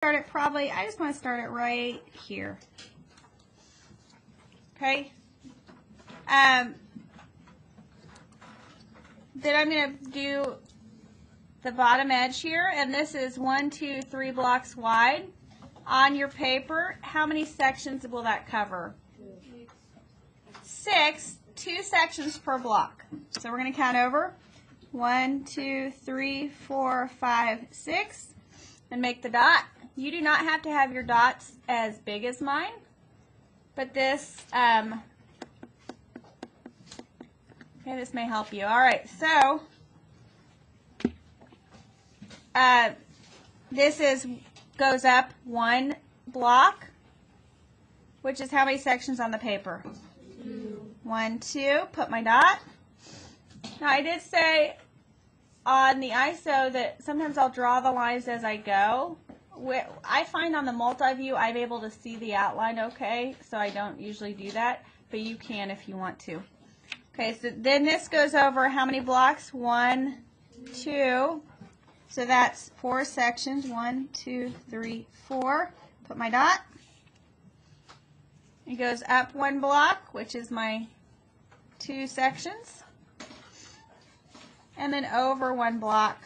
start it probably, I just want to start it right here. Okay. Then I'm going to do the bottom edge here, and this is 1, 2, 3 blocks wide. On your paper, how many sections will that cover? 6, 2 sections per block. So we're going to count over 1, 2, 3, 4, 5, 6, and make the dot. You do not have to have your dots as big as mine, but this, okay, this may help you. All right, so this goes up 1 block, which is how many sections on the paper? 1, 2, put my dot. Now I did say on the ISO that sometimes I'll draw the lines as I go. I find on the multi-view I'm able to see the outline okay, so I don't usually do that, but you can if you want to. Okay, so then this goes over how many blocks? 1, 2, so that's 4 sections. 1, 2, 3, 4. Put my dot. It goes up 1 block, which is my 2 sections, and then over 1 block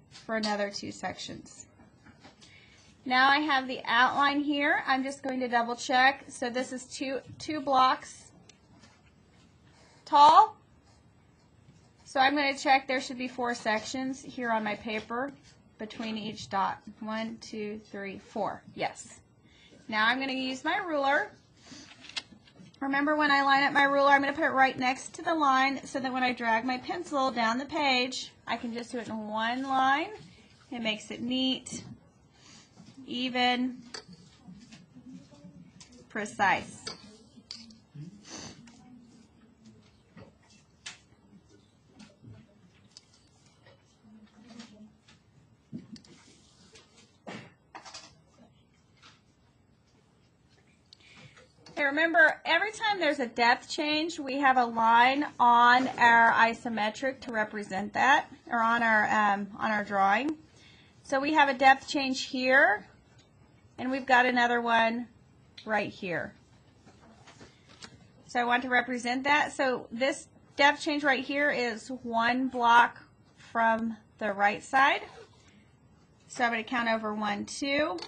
for another 2 sections. Now I have the outline here. I'm just going to double check. So this is two blocks tall. So I'm going to check there should be 4 sections here on my paper between each dot. 1, 2, 3, 4. Yes. Now I'm going to use my ruler. Remember, when I line up my ruler, I'm going to put it right next to the line so that when I drag my pencil down the page, I can just do it in one line. It makes it neat, even, precise. Okay, remember, every time there's a depth change, we have a line on our isometric to represent that, or on our drawing. So we have a depth change here, and we've got another one right here. So I want to represent that. So this depth change right here is 1 block from the right side. So I'm going to count over 1, 2,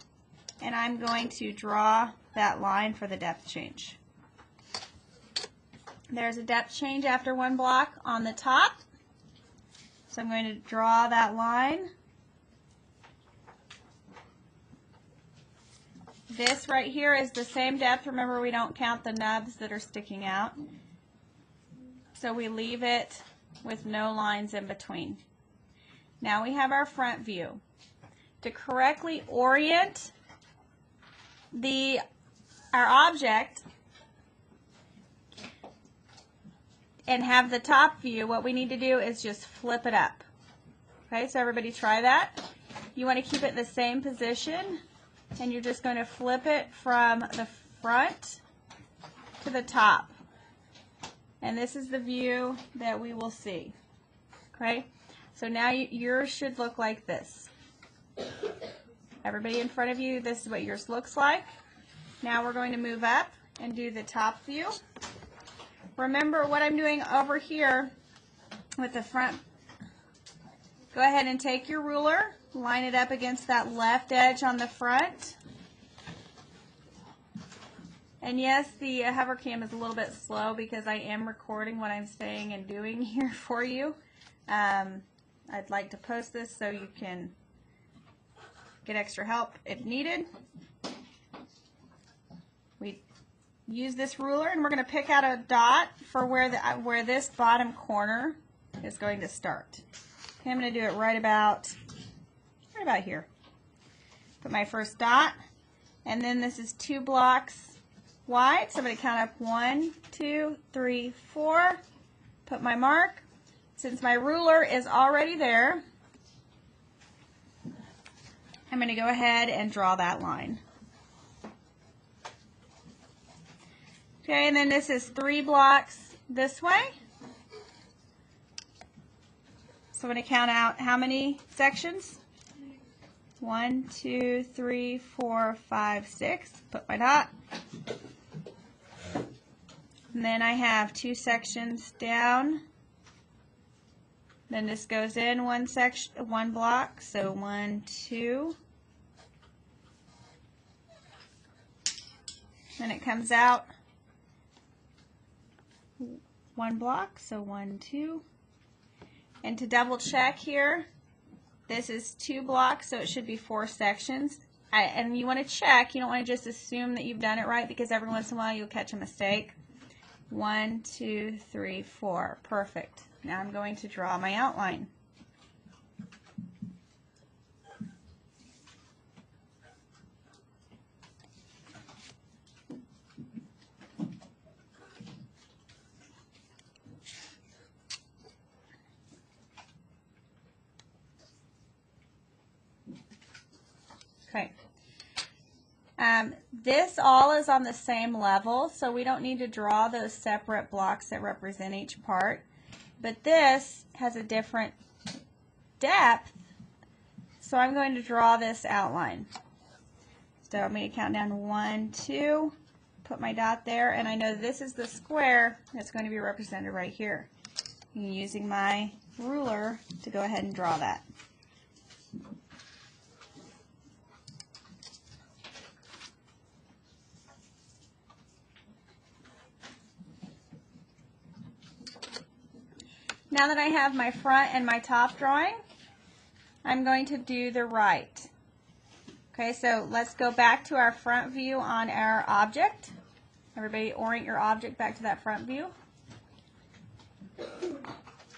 and I'm going to draw that line for the depth change. There's a depth change after 1 block on the top. So I'm going to draw that line. This right here is the same depth. Remember, we don't count the nubs that are sticking out. So we leave it with no lines in between. Now we have our front view. To correctly orient our object and have the top view, what we need to do is just flip it up. Okay, so everybody try that. You want to keep it in the same position, and you're just going to flip it from the front to the top. And this is the view that we will see. Okay, so now yours should look like this. Everybody in front of you, this is what yours looks like. Now we're going to move up and do the top view. Remember what I'm doing over here with the front. Go ahead and take your ruler, line it up against that left edge on the front. And yes, the hover cam is a little bit slow because I am recording what I'm saying and doing here for you. I'd like to post this so you can get extra help if needed. We use this ruler, and we're going to pick out a dot for where this bottom corner is going to start. Okay, I'm going to do it right about here. Put my first dot, and then this is 2 blocks wide, so I'm going to count up 1, 2, 3, 4. Put my mark. Since my ruler is already there, I'm going to go ahead and draw that line. Okay, and then this is 3 blocks this way. So I'm going to count out how many sections? 1, 2, 3, 4, 5, 6. Put my dot. And then I have 2 sections down. Then this goes in one section, one block. So 1, 2. Then it comes out one block. So 1, 2. And to double check here, this is 2 blocks, so it should be 4 sections. And you want to check. You don't want to just assume that you've done it right, because every once in a while you'll catch a mistake. 1, 2, 3, 4. Perfect. Now I'm going to draw my outline. Okay. This all is on the same level, so we don't need to draw those separate blocks that represent each part. But this has a different depth, so I'm going to draw this outline. So I'm going to count down 1, 2, put my dot there, and I know this is the square that's going to be represented right here. I'm using my ruler to go ahead and draw that. Now that I have my front and my top drawing, I'm going to do the right. Okay, so let's go back to our front view on our object. Everybody orient your object back to that front view.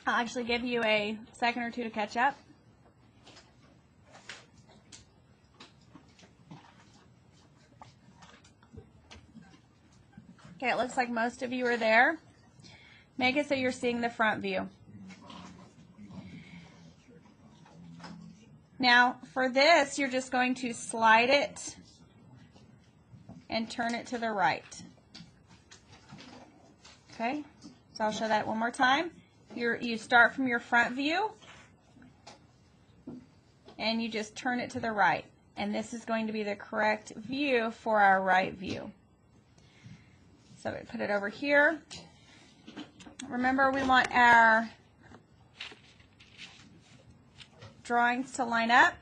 I'll actually give you a second or two to catch up. Okay, it looks like most of you are there. Make it so you're seeing the front view. Now, for this, you're just going to slide it and turn it to the right. Okay, so I'll show that one more time. You start from your front view, and you just turn it to the right. And this is going to be the correct view for our right view. So we put it over here. Remember, we want our drawings to line up.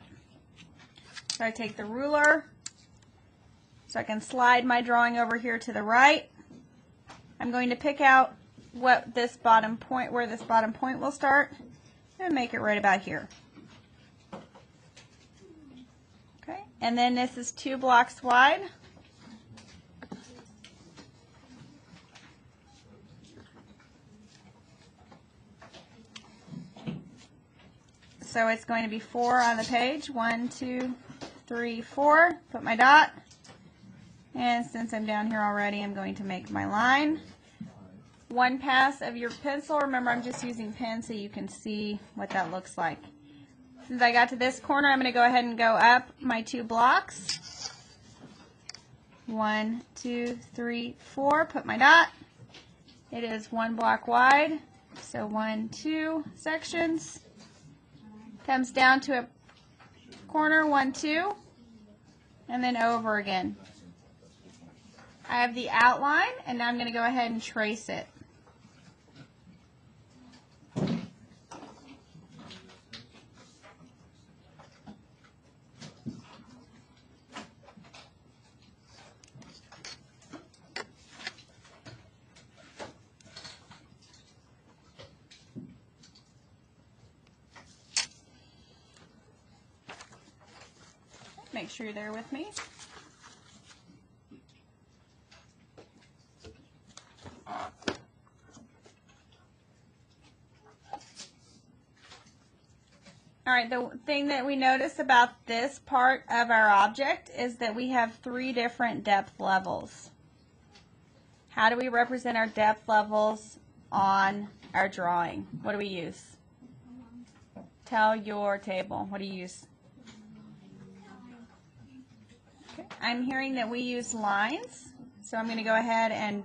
So I take the ruler so I can slide my drawing over here to the right. I'm going to pick out what this bottom point, where this bottom point will start, and make it right about here. Okay, and then this is 2 blocks wide. So it's going to be 4 on the page. 1, 2, 3, 4. Put my dot. And since I'm down here already, I'm going to make my line. 1 pass of your pencil. Remember, I'm just using pen so you can see what that looks like. Since I got to this corner, I'm going to go ahead and go up my 2 blocks. 1, 2, 3, 4. Put my dot. It is 1 block wide. So 1, 2 sections. Comes down to a corner, 1, 2, and then over again. I have the outline, and now I'm going to go ahead and trace it. Make sure you're there with me. All right, the thing that we notice about this part of our object is that we have 3 different depth levels. How do we represent our depth levels on our drawing? What do we use? Tell your table. What do you use? Okay. I'm hearing that we use lines, so I'm going to go ahead and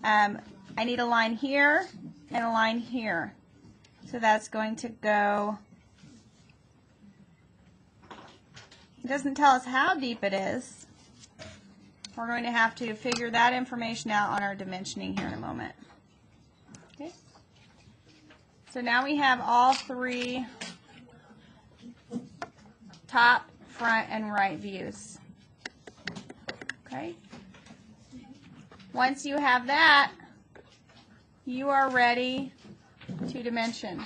I need a line here and a line here. So that's going to go It doesn't tell us how deep it is. We're going to have to figure that information out on our dimensioning here in a moment. Okay. So now we have all three top, front, and right views. Okay. Once you have that, you are ready to dimension.